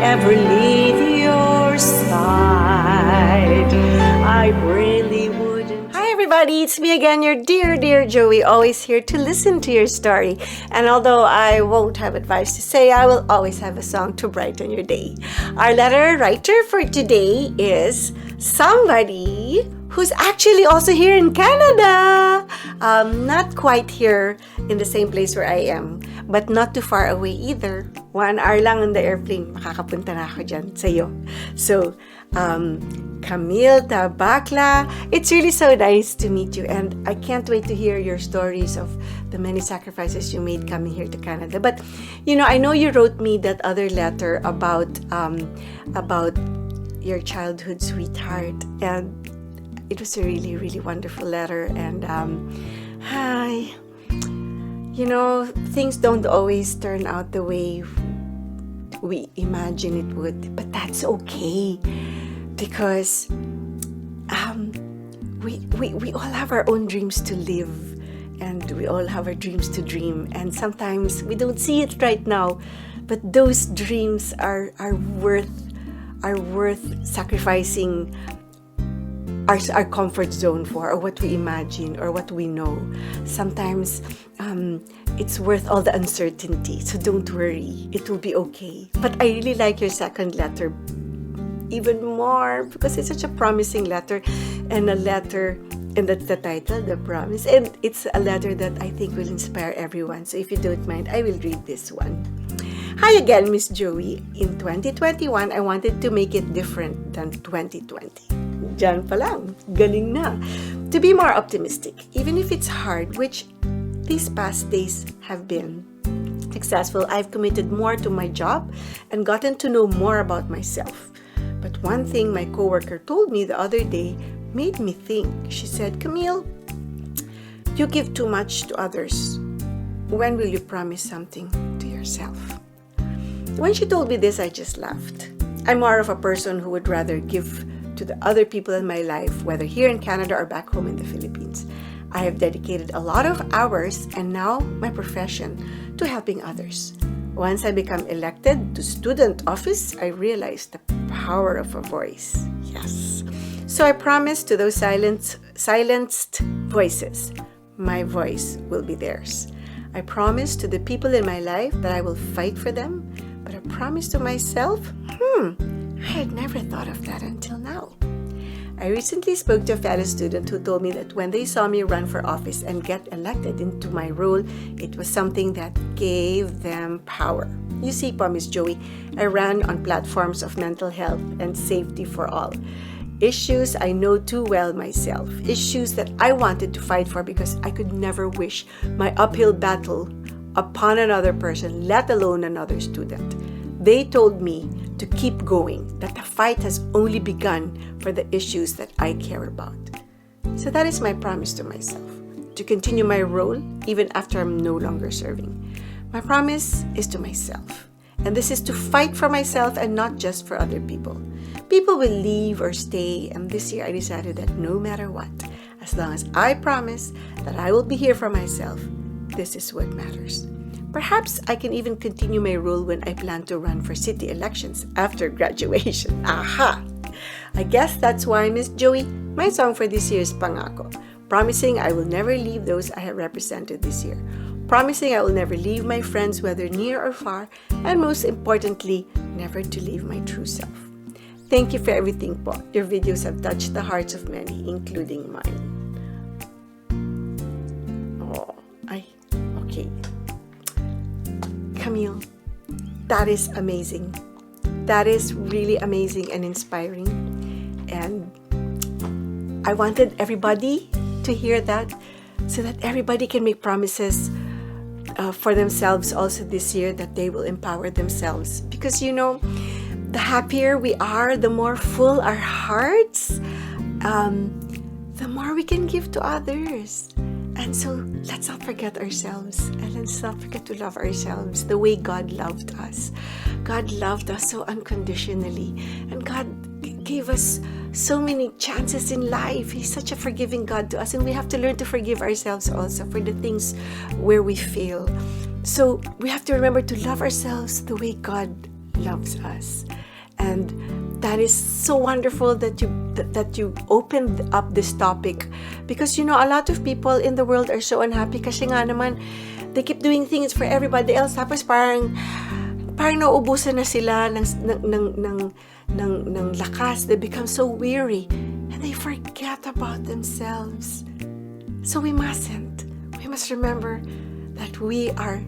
ever leave your side. I really wouldn't. Hi everybody, it's me again, your dear Joey, always here to listen to your story. And although I won't have advice to say, I will always have a song to brighten your day. Our letter writer for today is somebody who's actually also here in Canada. Not quite here in the same place where I am, but not too far away either. 1 hour lang on the airplane, makakapunta na ako dyan sa'yo. So, Camille Tabakla, it's really so nice to meet you, and I can't wait to hear your stories of the many sacrifices you made coming here to Canada. But, I know you wrote me that other letter about your childhood sweetheart, and it was a really, really wonderful letter. And things don't always turn out the way we imagine it would, but that's okay, because we all have our own dreams to live, and we all have our dreams to dream, and sometimes we don't see it right now, but those dreams are worth sacrificing our comfort zone for, or what we imagine, or what we know. Sometimes it's worth all the uncertainty, so don't worry, it will be okay. But I really like your second letter even more, because it's such a promising letter, and that's the title, The Promise, and it's a letter that I think will inspire everyone. So if you don't mind, I will read this one. Hi again, Miss Joey. In 2021, I wanted to make it different than 2020. Diyan pa lang, galing na. To be more optimistic, even if it's hard, which these past days have been. Successful, I've committed more to my job and gotten to know more about myself. But one thing my coworker told me the other day made me think. She said, Camille, you give too much to others. When will you promise something to yourself? When she told me this, I just laughed. I'm more of a person who would rather give to the other people in my life, whether here in Canada or back home in the Philippines. I have dedicated a lot of hours, and now my profession, to helping others. Once I become elected to student office, I realized the power of a voice. Yes. So I promise to those silenced voices, my voice will be theirs. I promise to the people in my life that I will fight for them, but I promise to myself, I had never thought of that until now. I recently spoke to a fellow student who told me that when they saw me run for office and get elected into my role, it was something that gave them power. You see po, Miss Joey, I ran on platforms of mental health and safety for all. Issues I know too well myself. Issues that I wanted to fight for because I could never wish my uphill battle upon another person, let alone another student. They told me to keep going, that the fight has only begun for the issues that I care about. So that is my promise to myself, to continue my role even after I'm no longer serving. My promise is to myself, and this is to fight for myself and not just for other people. People will leave or stay, and this year I decided that no matter what, as long as I promise that I will be here for myself, this is what matters. Perhaps I can even continue my role when I plan to run for city elections after graduation. Aha! I guess that's why, Miss Joey, my song for this year is Pangako. Promising I will never leave those I have represented this year. Promising I will never leave my friends, whether near or far. And most importantly, never to leave my true self. Thank you for everything po. Your videos have touched the hearts of many, including mine. Okay. Camille, that is amazing. That is really amazing and inspiring. And I wanted everybody to hear that, so that everybody can make promises for themselves also this year, that they will empower themselves. Because the happier we are, the more full our hearts, the more we can give to others. And so let's not forget ourselves, and let's not forget to love ourselves the way God loved us. God loved us so unconditionally, and God gave us so many chances in life. He's such a forgiving God to us, and we have to learn to forgive ourselves also for the things where we fail. So we have to remember to love ourselves the way God loves us. And that is so wonderful that you opened up this topic, because a lot of people in the world are so unhappy kasi nga naman they keep doing things for everybody else, tapos parang nauubusan na sila ng lakas. They become so weary and they forget about themselves. So we mustn't. We must remember that we are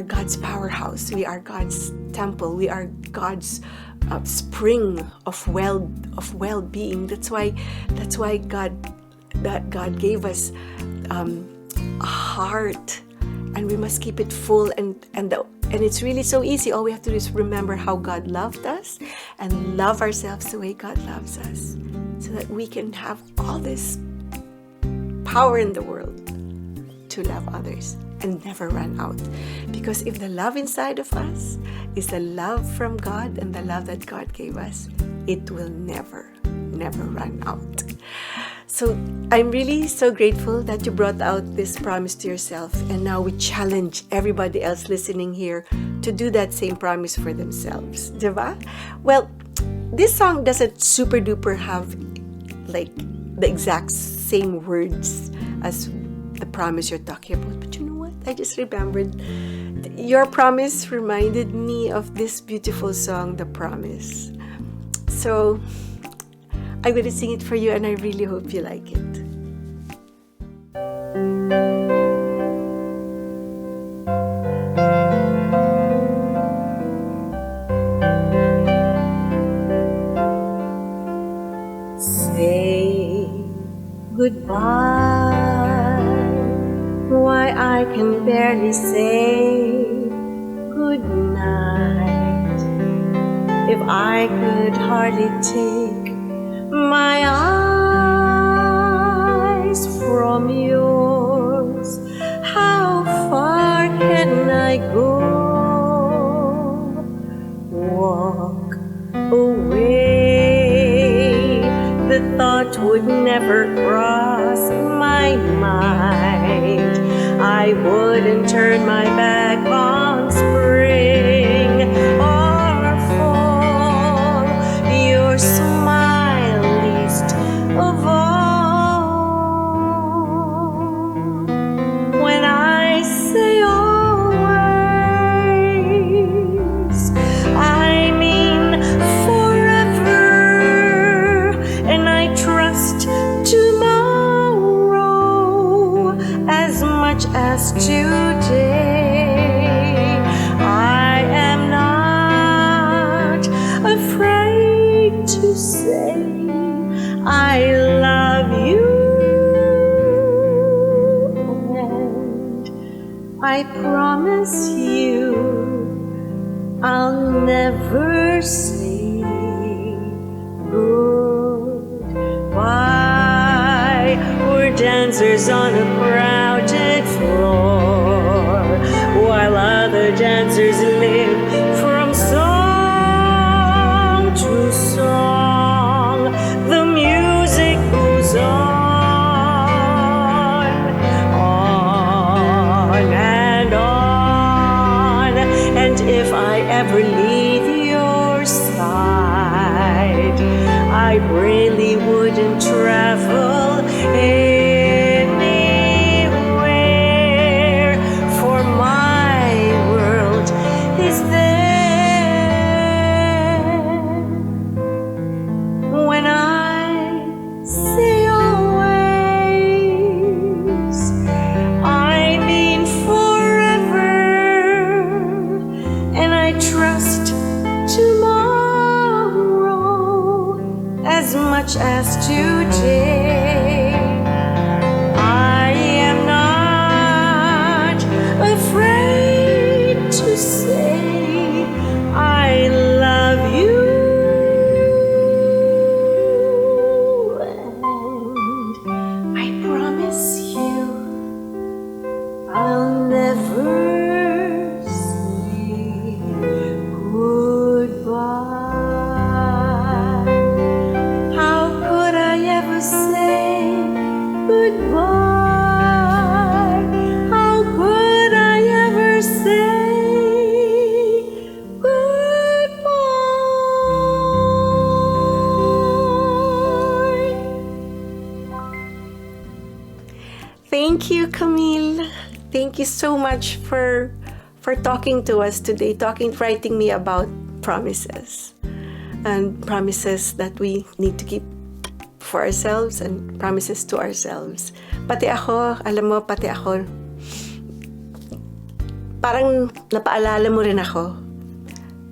God's powerhouse. We are God's temple. We are God's spring of well-being. That's why God gave us a heart, and we must keep it full. And it's really so easy. All we have to do is remember how God loved us and love ourselves the way God loves us, so that we can have all this power in the world to love others and never run out. Because if the love inside of us is the love from God and the love that God gave us, it will never run out. So I'm really so grateful that you brought out this promise to yourself, and now we challenge everybody else listening here to do that same promise for themselves. Diba? Well, this song doesn't super duper have like the exact same words as the promise you're talking about, but you know what? I just remembered your promise reminded me of this beautiful song, The Promise. So I'm going to sing it for you, and I really hope you like it. Say goodbye. Why, I can barely say good night. If I could hardly take my eyes from yours, how far can I go? Walk away, the thought would never cross my mind. I wouldn't turn my back on spring or fall, your smile least of all. When I say always, I mean forever, and I trust tomorrow as much as today. I am not afraid to say I love you, and I promise you I'll never say goodbye. We're dancers on a crowded floor, while other dancers live from song to song. The music goes on and on. And if I ever leave your side, I really wouldn't travel anywhere, for my world is there. When I say always, I mean forever, and I trust tomorrow as much as today. I am not afraid to say I love you, and I promise you I'll never say goodbye. How could I ever say goodbye? How could I ever so much for talking to us today, writing me about promises. And promises that we need to keep for ourselves and promises to ourselves. Pati ako, alam mo, parang napaalala mo rin ako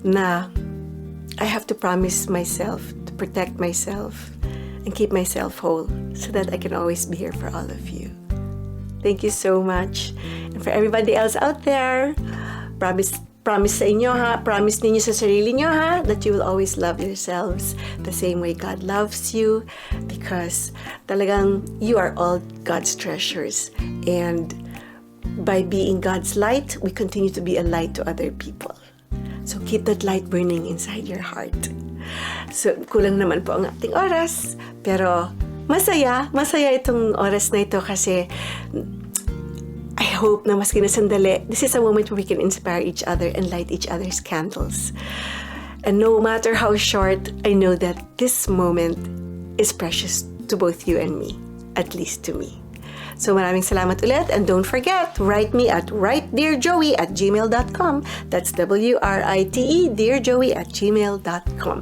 na I have to promise myself to protect myself and keep myself whole so that I can always be here for all of you. Thank you so much. And for everybody else out there, promise sa inyo ha, promise ninyo sa sarili nyo ha, that you will always love yourselves the same way God loves you, because talagang you are all God's treasures. And by being God's light, we continue to be a light to other people. So keep that light burning inside your heart. So kulang naman po ang ating oras, pero masaya itong oras na ito kasi I hope na maski na sandali, this is a moment where we can inspire each other and light each other's candles. And no matter how short, I know that this moment is precious to both you and me, at least to me. So maraming salamat ulit, and don't forget, write me at writedearjoey@gmail.com. That's WRITE, dearjoey@gmail.com.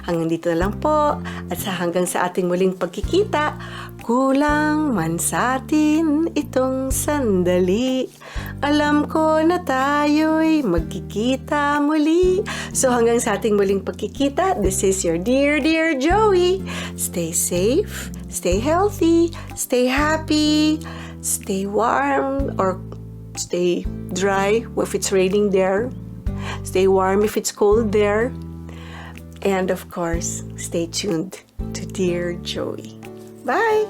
Hanggang dito na lang po, at hanggang sa ating muling pagkikita, kulang man sa atin itong sandali. Alam ko na tayo'y magkikita muli. So hanggang sa ating muling pagkikita, this is your dear Joey. Stay safe, stay healthy, stay happy, stay warm or stay dry if it's raining there. Stay warm if it's cold there. And of course, stay tuned to Dear Joey. Bye!